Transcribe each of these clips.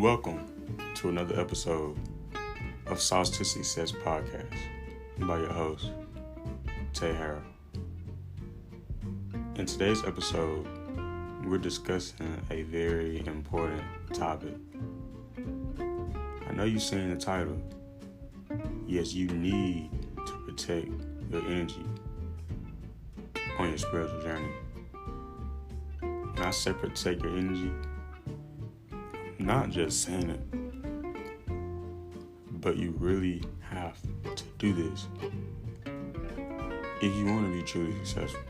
Welcome to another episode of Sauce to Success podcast by your host, Tay Harrell. In today's episode, we're discussing a very important topic. I know you've seen the title. Yes, you need to protect your energy on your spiritual journey. When I say protect your energy, not just saying it, but you really have to do this if you want to be truly successful.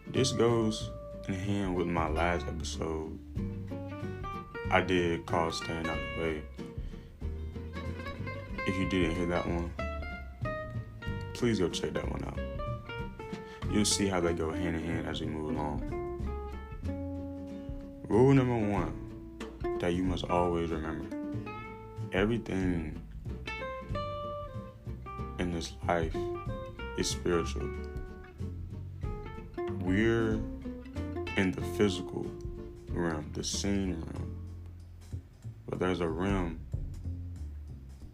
This goes in hand with my last episode I did called Staying Out the Way. If you didn't hear that one, please go check that one out. You'll see how they go hand in hand as we move along. Rule number one that you must always remember: everything in this life is spiritual. We're in the physical realm, the seen realm, but there's a realm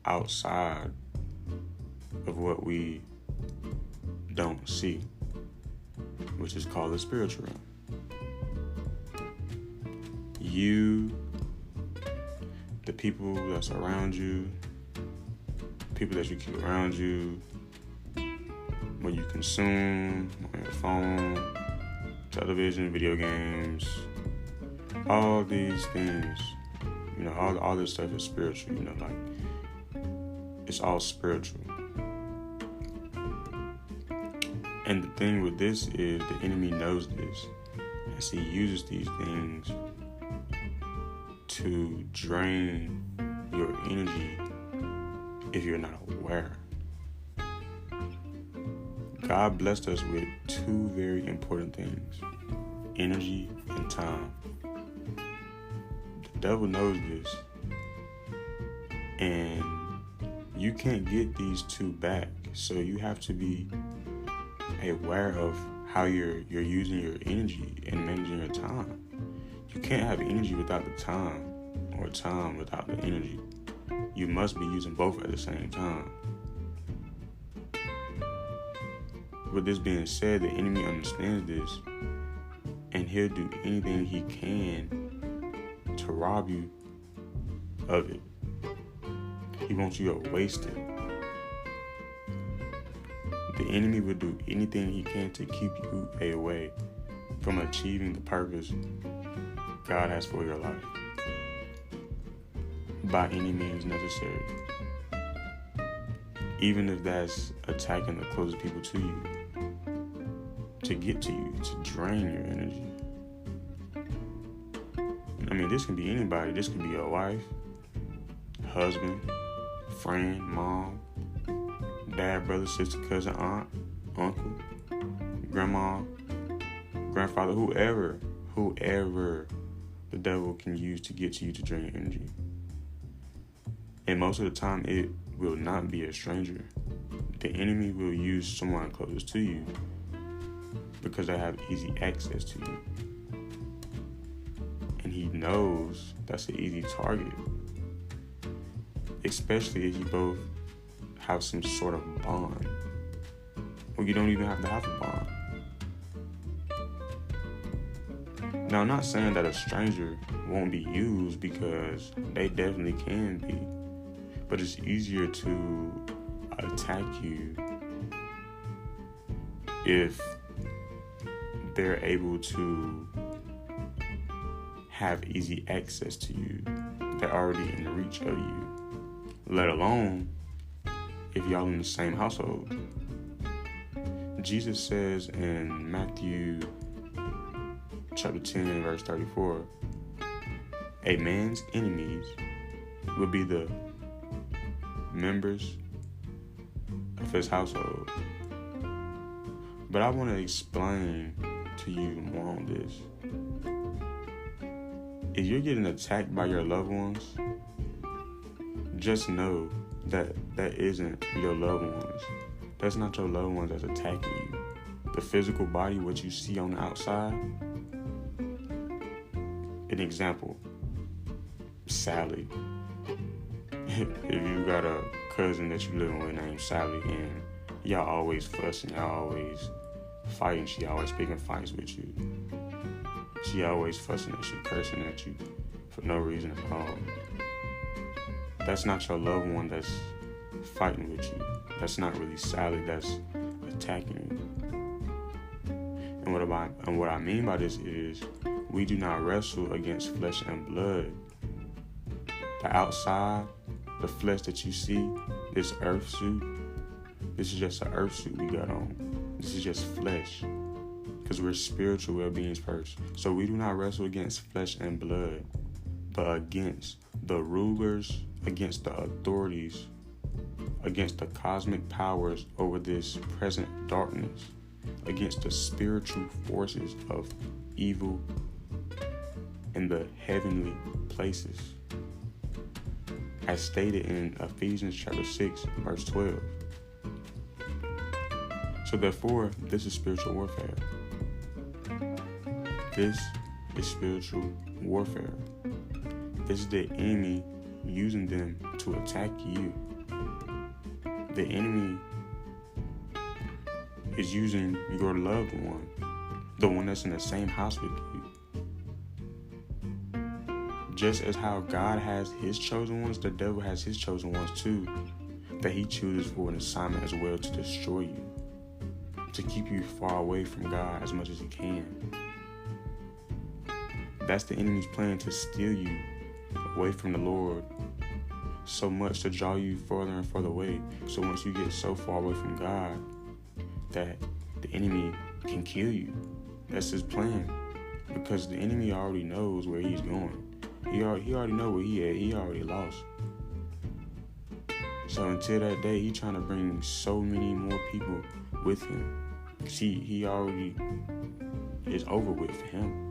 outside of what we don't see, which is called the spiritual realm. You, the people that's around you, people that you keep around you, what you consume on your phone, television, video games, all these things, all this stuff is spiritual, it's all spiritual. And the thing with this is the enemy knows this, as he uses these things to drain your energy if you're not aware. God blessed us with two very important things: energy and time. The devil knows this, and you can't get these two back, so you have to be aware of how you're using your energy and managing your time. You can't have energy without the time, or time without the energy. You must be using both at the same time. With this being said, the enemy understands this, and he'll do anything he can to rob you of it. He wants you to waste it. The enemy will do anything he can to keep you away from achieving the purpose God has for your life, by any means necessary. Even if that's attacking the closest people to you, to get to you, to drain your energy. This can be anybody. This can be your wife, husband, friend, mom, dad, brother, sister, cousin, aunt, uncle, grandma, grandfather, whoever the devil can use to get to you to drain your energy. And most of the time, it will not be a stranger. The enemy will use someone closest to you because they have easy access to you. And he knows that's an easy target, especially if you both have some sort of bond. Or you don't even have to have a bond. Now, I'm not saying that a stranger won't be used, because they definitely can be. But it's easier to attack you if they're able to have easy access to you. They're already in the reach of you. Let alone if y'all in the same household. Jesus says in Matthew chapter 10 and verse 34, a man's enemies will be the members of his household. But I want to explain to you more on this. If you're getting attacked by your loved ones, just know that that isn't your loved ones. That's not your loved ones that's attacking you. The physical body, what you see on the outside. An example, Sally. If you got a cousin that you living with named Sally and y'all always fussing, y'all always fighting, she always picking fights with you. She always fussing at you, cursing at you for no reason at all. That's not your loved one that's fighting with you. That's not really Sally that's attacking you. And what I mean by this is we do not wrestle against flesh and blood. The outside, the flesh that you see, this earth suit, this is just an earth suit we got on. This is just flesh. Because we're spiritual well-beings first. So we do not wrestle against flesh and blood, but against the rulers, against the authorities, against the cosmic powers over this present darkness, against the spiritual forces of evil in the heavenly places. As stated in Ephesians chapter 6, verse 12. So therefore, this is spiritual warfare. This is spiritual warfare. This is the enemy using them to attack you. The enemy is using your loved one, the one that's in the same house with you. Just as how God has his chosen ones, the devil has his chosen ones too, that he chooses for an assignment as well to destroy you, to keep you far away from God as much as he can. That's the enemy's plan, to steal you away from the Lord so much, to draw you further and further away. So once you get so far away from God that the enemy can kill you. That's his plan, because the enemy already knows where he's going. He already know where he at. He already lost. So until that day, he trying to bring so many more people with him. See, he already is over with for him.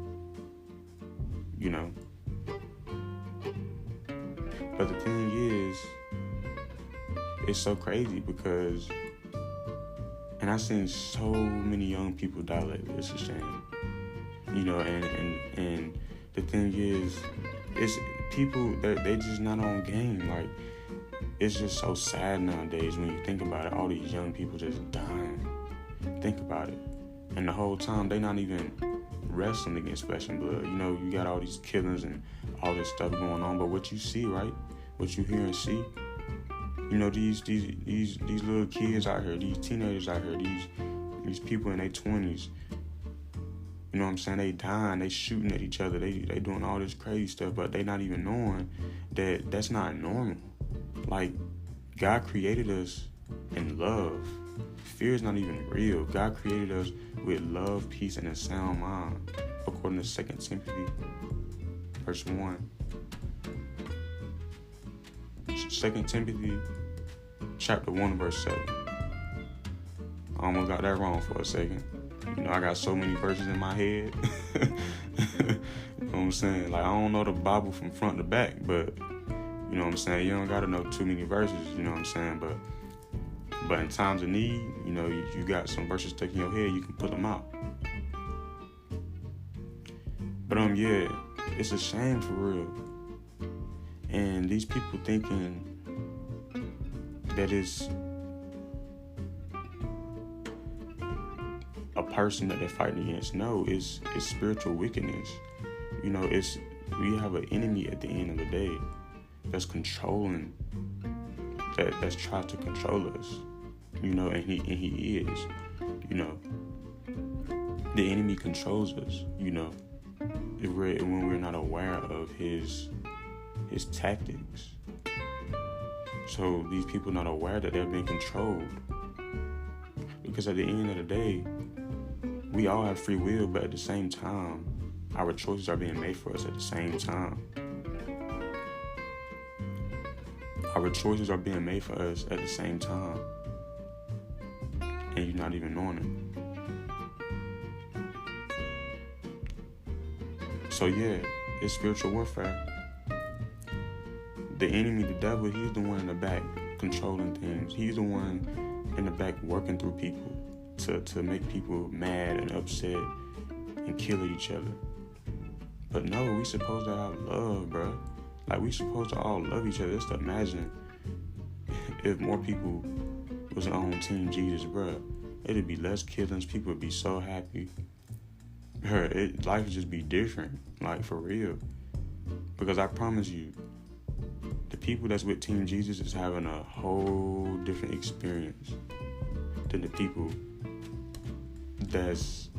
You know. But the thing is, it's so crazy because, and I've seen so many young people die lately. It's a shame. You know, and the thing is, it's people that they just not on game. Like, it's just so sad nowadays when you think about it. All these young people just dying. Think about it. And the whole time, they not even wrestling against flesh and blood. You know, you got all these killings and all this stuff going on. But what you see, right? What you hear and see, you know, these little kids out here, these teenagers out here, these people in their 20s, you know what I'm saying? They dying, they shooting at each other, they doing all this crazy stuff, but they not even knowing that that's not normal. Like, God created us in love. Fear is not even real. God created us with love, peace, and a sound mind, according to 2 Timothy, verse 1. 2 Timothy, chapter 1, verse 7. I almost got that wrong for a second. You know, I got so many verses in my head. You know what I'm saying? Like, I don't know the Bible from front to back, but, you know what I'm saying? You don't got to know too many verses, you know what I'm saying? But in times of need, you know, you got some verses stuck in your head, you can pull them out. But, yeah, it's a shame for real. And these people thinking that it's a person that they're fighting against. No, it's spiritual wickedness. You know, we have an enemy at the end of the day that's controlling, that's trying to control us. You know, and he is. You know, the enemy controls us. You know, when we're not aware of his tactics. So these people not aware that they're being controlled. Because at the end of the day, we all have free will, but at the same time, our choices are being made for us at the same time. Our choices are being made for us at the same time. And you're not even knowing it. So yeah, it's spiritual warfare. The enemy, the devil, he's the one in the back controlling things. He's the one in the back working through people to make people mad and upset and kill each other. But no, we supposed to have love, bro. Like, we supposed to all love each other. Just imagine if more people was on Team Jesus, bro. It'd be less killings. People would be so happy. Life would just be different, like, for real. Because I promise you, the people that's with Team Jesus is having a whole different experience than the people that's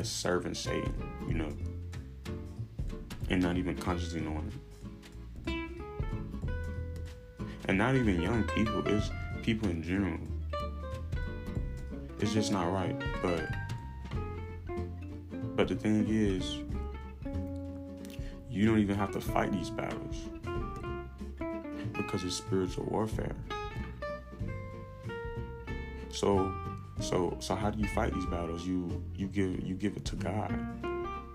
serving Satan, you know, and not even consciously knowing it. And not even young people, it's people in general. It's just not right. But the thing is, you don't even have to fight these battles because it's spiritual warfare. So how do you fight these battles? You give it to God.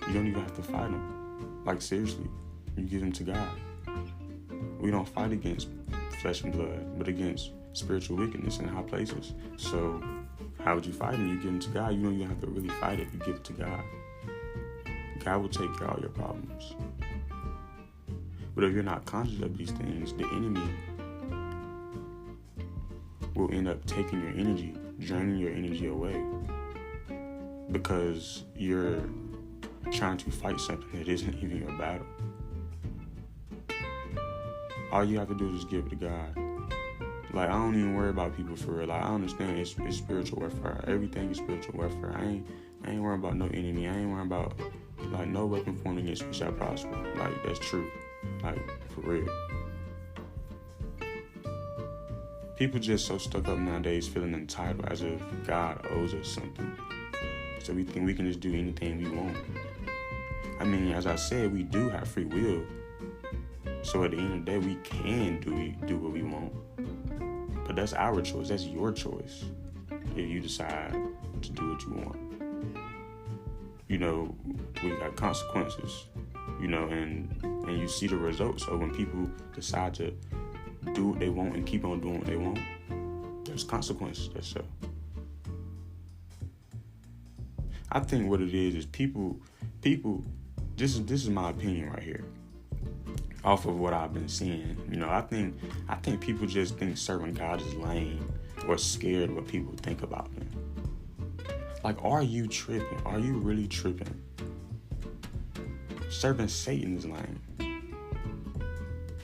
You don't even have to fight them. Like, seriously, you give them to God. We don't fight against flesh and blood, but against spiritual wickedness in high places. So how would you fight them? You give them to God. You don't even have to really fight it. You give it to God. God will take care of all your problems. But if you're not conscious of these things, the enemy will end up taking your energy, draining your energy away, because you're trying to fight something that isn't even your battle. All you have to do is just give it to God. Like, I don't even worry about people for real. Like, I understand it's spiritual warfare. Everything is spiritual warfare. I ain't worrying about no enemy. I ain't worrying about, like, no weapon formed against me shall prosper. Like, that's true. Like, for real. People just so stuck up nowadays, feeling entitled as if God owes us something. So we think we can just do anything we want. I mean, as I said, we do have free will. So at the end of the day, we can do what we want. But that's our choice. That's your choice. If you decide to do what you want. You know, we got consequences. You know, and you see the results. So when people decide to do what they want and keep on doing what they want, there's consequences. That's so. I think what it is people. This is my opinion right here. Off of what I've been seeing, you know, I think people just think serving God is lame or scared what people think about them. Like, are you tripping? Are you really tripping? Serving Satan is lame.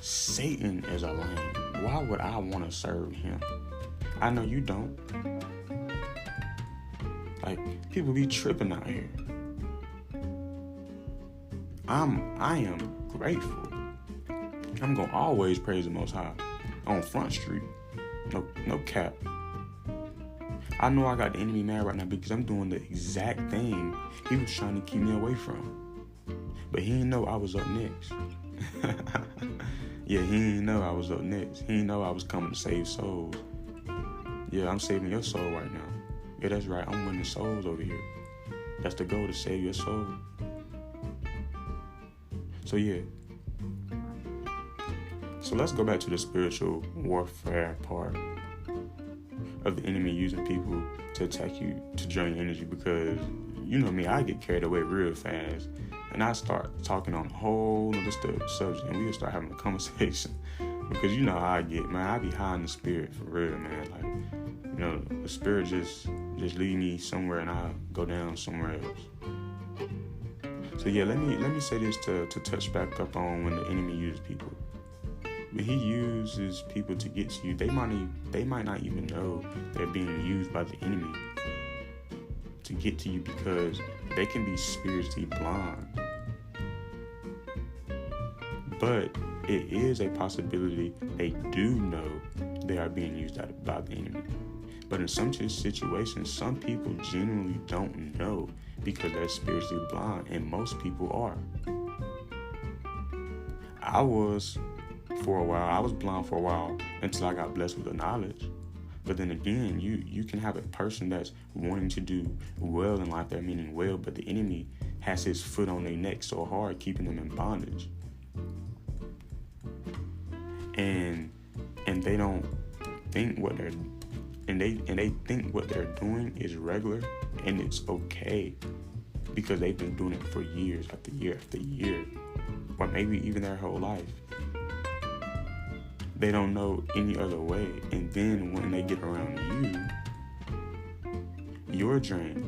Satan is a lame. Why would I want to serve him? I know you don't. Like, people be tripping out here. I am grateful. I'm gonna always praise the Most High on Front Street. No cap. I know I got the enemy mad right now because I'm doing the exact thing he was trying to keep me away from. But he didn't know I was up next. Yeah, he didn't know I was up next. He didn't know I was coming to save souls. Yeah, I'm saving your soul right now. Yeah, that's right. I'm winning souls over here. That's the goal, to save your soul. So yeah. So let's go back to the spiritual warfare part of the enemy using people to attack you, to drain your energy, because you know me, I get carried away real fast and I start talking on a whole other subject and we'll start having a conversation because you know how I get, man. I be high in the spirit for real, man. Like, you know, the spirit just lead me somewhere and I go down somewhere else. So yeah, let me say this to touch back up on when the enemy uses people. When he uses people to get to you, they might not even know they're being used by the enemy to get to you because they can be spiritually blind. But it is a possibility they do know they are being used by the enemy. But in some situations, some people genuinely don't know because they're spiritually blind, and most people are. I was blind for a while until I got blessed with the knowledge. But then again, you can have a person that's wanting to do well in life, they're meaning well, but the enemy has his foot on their neck so hard, keeping them in bondage. And they don't think what they're they think what they're doing is regular and it's okay because they've been doing it for years after year after year. or maybe even their whole life. They don't know any other way. And then when they get around you, you're drained.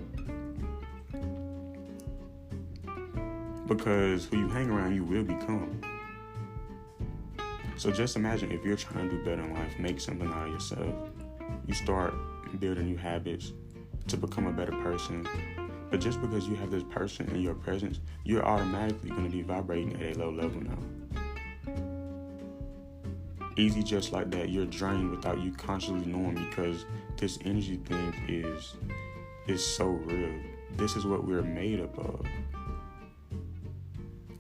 Because who you hang around, you will become. So just imagine if you're trying to do better in life, make something out of yourself. You start building new habits to become a better person. But just because you have this person in your presence, you're automatically going to be vibrating at a low level now. Easy just like that, you're drained without you consciously knowing, because this energy thing is so real. This is what we're made up of.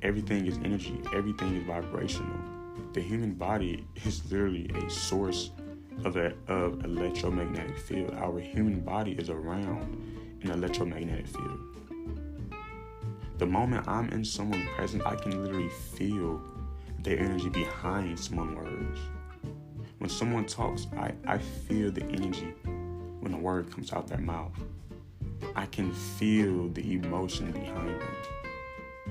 Everything is energy. Everything is vibrational. The human body is literally a source of electromagnetic field. Our human body is around an electromagnetic field. The moment I'm in someone's presence, I can literally feel their energy behind someone's words. When someone talks, I feel the energy when a word comes out their mouth. I can feel the emotion behind them.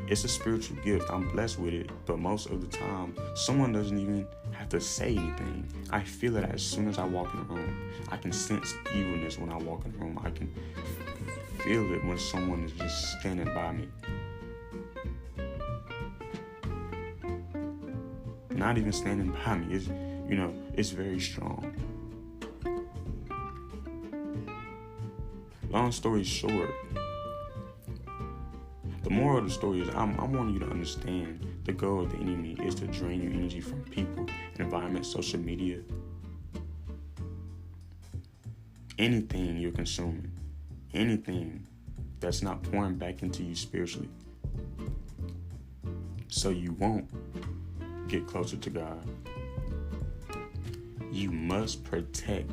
It's a spiritual gift. I'm blessed with it, but most of the time, someone doesn't even have to say anything. I feel it as soon as I walk in the room. I can sense evilness when I walk in the room. I can feel it when someone is just standing by me. Not even standing by me. It's very strong. Long story short, the moral of the story is I'm wanting you to understand the goal of the enemy is to drain your energy from people, environment, social media, anything you're consuming, anything that's not pouring back into you spiritually, so you won't get closer to God. You must protect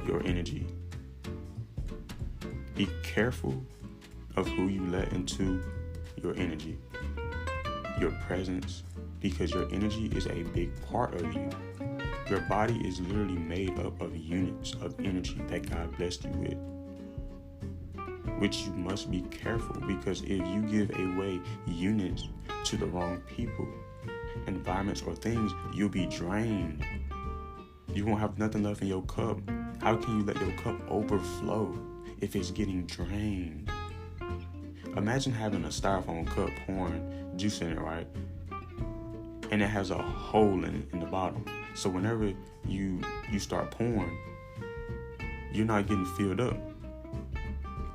your energy. Be careful of who you let into your energy, your presence, because your energy is a big part of you. Your body is literally made up of units of energy that God blessed you with, which you must be careful, because if you give away units to the wrong people, environments, or things, you'll be drained. You won't have nothing left in your cup. How can you let your cup overflow if it's getting drained? Imagine having a styrofoam cup pouring juice in it, right? And it has a hole in the bottom. So whenever you start pouring, you're not getting filled up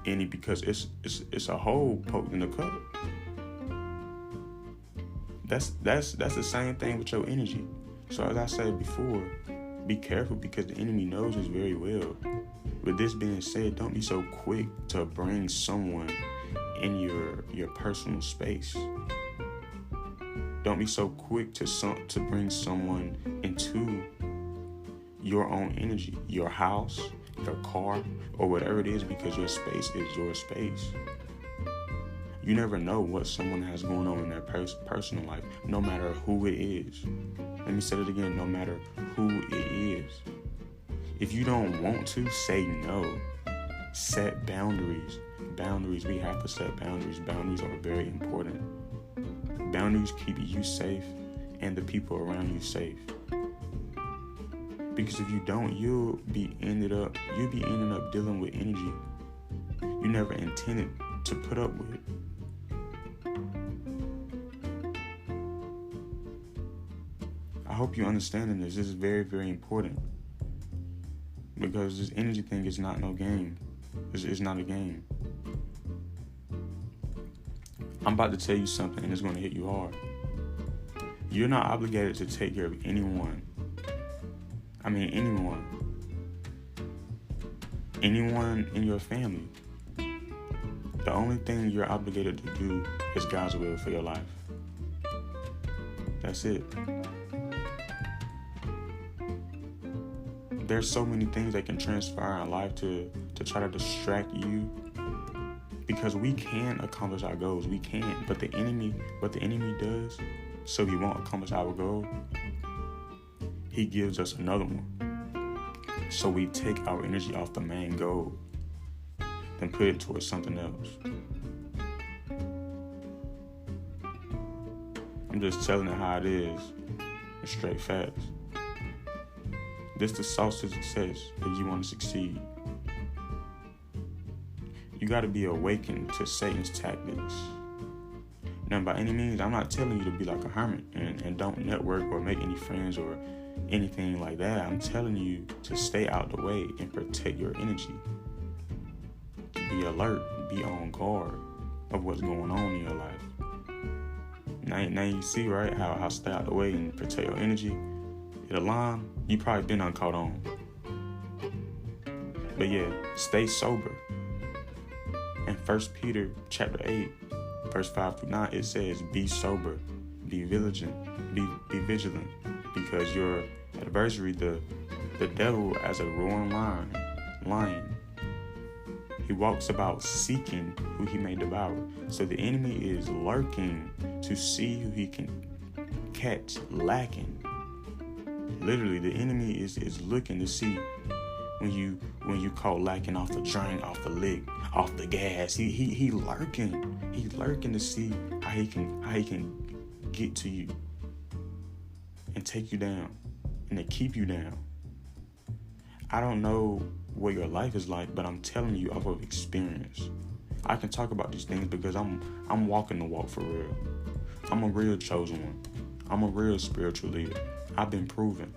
any, because it's a hole poked in the cup. That's the same thing with your energy. So as I said before, be careful, because the enemy knows this very well. With this being said, don't be so quick to bring someone in your personal space. Don't be so quick to bring someone into your own energy, your house, your car, or whatever it is, because your space is your space. You never know what someone has going on in their personal life, no matter who it is. Let me say it again, no matter who it is. If you don't want to, say no. Set boundaries. Boundaries, we have to set boundaries. Boundaries are very important. Boundaries keep you safe and the people around you safe. Because if you don't, you'll be ending up dealing with energy you never intended to put up with. I hope you're understanding this. This is very, very important. Because this energy thing is not no game. It's not a game. I'm about to tell you something, and it's going to hit you hard. You're not obligated to take care of anyone. I mean, anyone. Anyone in your family. The only thing you're obligated to do is God's will for your life. That's it. There's so many things that can transpire in life to try to distract you, because we can accomplish our goals. We can. But what the enemy does, so he won't accomplish our goal, he gives us another one. So we take our energy off the main goal, then put it towards something else. I'm just telling it how it is. It's straight facts. This the sauce to success if you want to succeed. You got to be awakened to Satan's tactics. Now, by any means, I'm not telling you to be like a hermit and don't network or make any friends or anything like that. I'm telling you to stay out the way and protect your energy. Be alert, be on guard of what's going on in your life. Now you see, right, how stay out the way and protect your energy. It align, you probably been uncaught on. But yeah, stay sober. In 1 Peter chapter 8, verse 5-9, it says, be sober, be vigilant, be vigilant, because your adversary, the devil, as a roaring lion, he walks about seeking who he may devour. So the enemy is lurking to see who he can catch lacking. Literally, the enemy is looking to see when you caught lacking off the drink, off the lick, off the gas. He lurking. He's lurking to see how he can get to you and take you down and to keep you down. I don't know what your life is like, but I'm telling you off of experience. I can talk about these things because I'm walking the walk for real. I'm a real chosen one. I'm a real spiritual leader. I've been proven.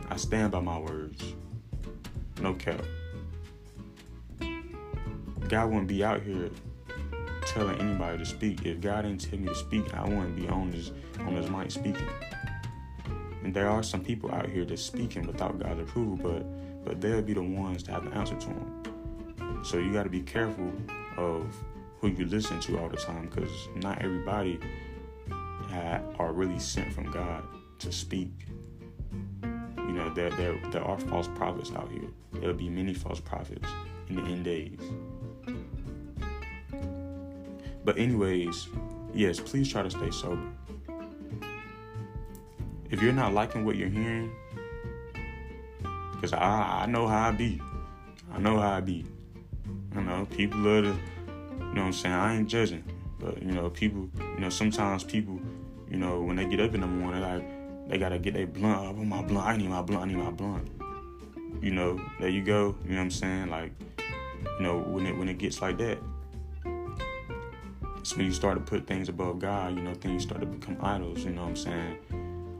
I stand by my words. No cap. God wouldn't be out here telling anybody to speak. If God didn't tell me to speak, I wouldn't be on his mic speaking. And there are some people out here that's speaking without God's approval, but they'll be the ones to have the answer to him. So you got to be careful of who you listen to all the time, because not everybody are really sent from God to speak. You know, there are false prophets out here. There'll be many false prophets in the end days. But anyways, yes, please try to stay sober. If you're not liking what you're hearing, because I know how I be. I know how I be. You know, people love to, you know what I'm saying? I ain't judging. But, you know, people, you know, sometimes people, you know, when they get up in the morning, they got to get their blunt. Oh, my blunt. I need my blunt. You know, there you go. You know what I'm saying? Like, you know, when it gets like that, it's when you start to put things above God, you know, things start to become idols, you know what I'm saying?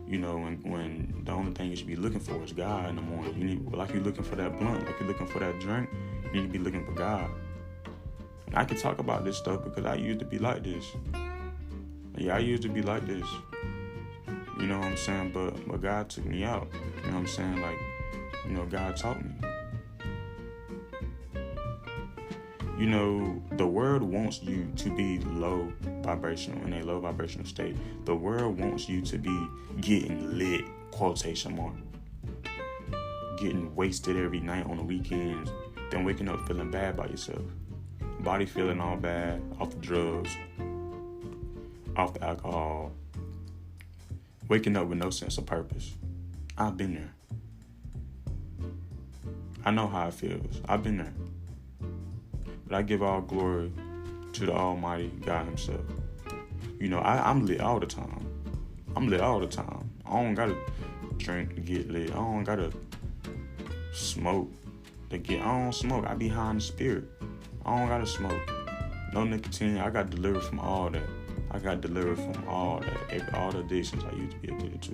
You know, when the only thing you should be looking for is God in the morning. You need, like you're looking for that blunt, like you're looking for that drink, you need to be looking for God. And I can talk about this stuff because I used to be like this. Yeah, I used to be like this. You know what I'm saying? But God took me out. You know what I'm saying? Like, you know, God taught me. You know, the world wants you to be low vibrational, in a low vibrational state. The world wants you to be getting lit, quotation mark. Getting wasted every night on the weekends, then waking up feeling bad about yourself. Body feeling all bad, off the drugs, off the alcohol. Waking up with no sense of purpose. I've been there. I know how it feels. I've been there. But I give all glory to the Almighty God himself. You know, I'm lit all the time. I'm lit all the time. I don't gotta drink to get lit. I don't gotta smoke to get. I don't smoke. I be high in the spirit. I don't gotta smoke. No nicotine. I got delivered from all that. I got delivered from all that. All the addictions I used to be addicted to.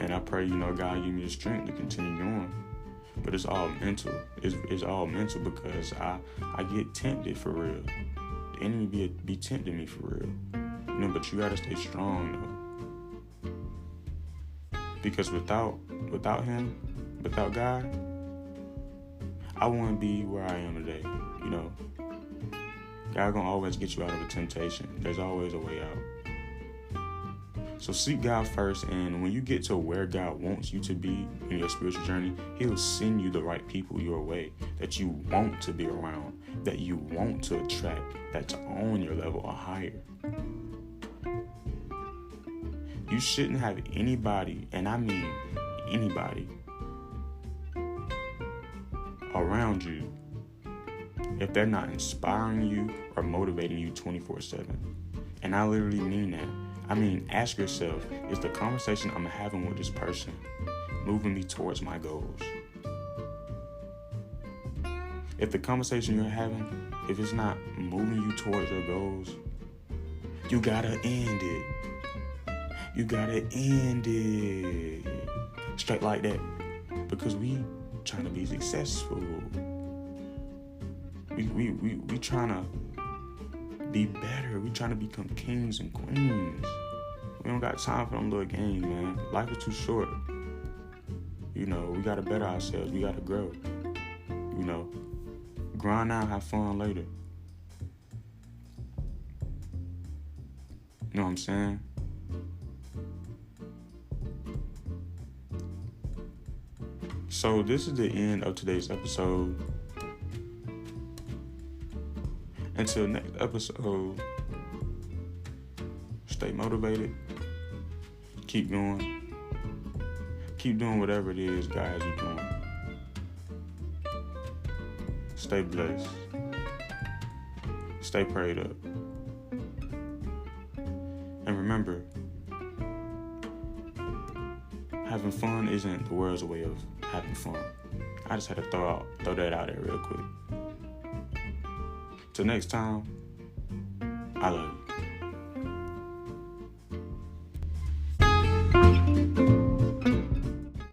And I pray, you know, God give me the strength to continue going. But it's all mental. It's all mental because I get tempted for real. The enemy be tempting me for real. You know, but you gotta stay strong though. Because without him, without God, I wouldn't be where I am today. You know, God gonna always get you out of a temptation. There's always a way out. So seek God first, and when you get to where God wants you to be in your spiritual journey, he'll send you the right people your way that you want to be around, that you want to attract, that's on your level or higher. You shouldn't have anybody, and I mean anybody, around you if they're not inspiring you or motivating you 24/7. And I literally mean that. I mean, ask yourself, is the conversation I'm having with this person moving me towards my goals? If the conversation you're having, if it's not moving you towards your goals, you gotta end it. You gotta end it. Straight like that. Because we trying to be successful. We trying to be better. We trying to become kings and queens. We don't got time for them little games, man. Life is too short. We gotta better ourselves. We gotta grow. Grind now, have fun later. You know what I'm saying? So this is the end of today's episode. Until next episode, stay motivated. Keep going. Keep doing whatever it is, guys, you're doing. Stay blessed. Stay prayed up. And remember, having fun isn't the world's way of having fun. I just had to throw that out there real quick. Till next time, I love you.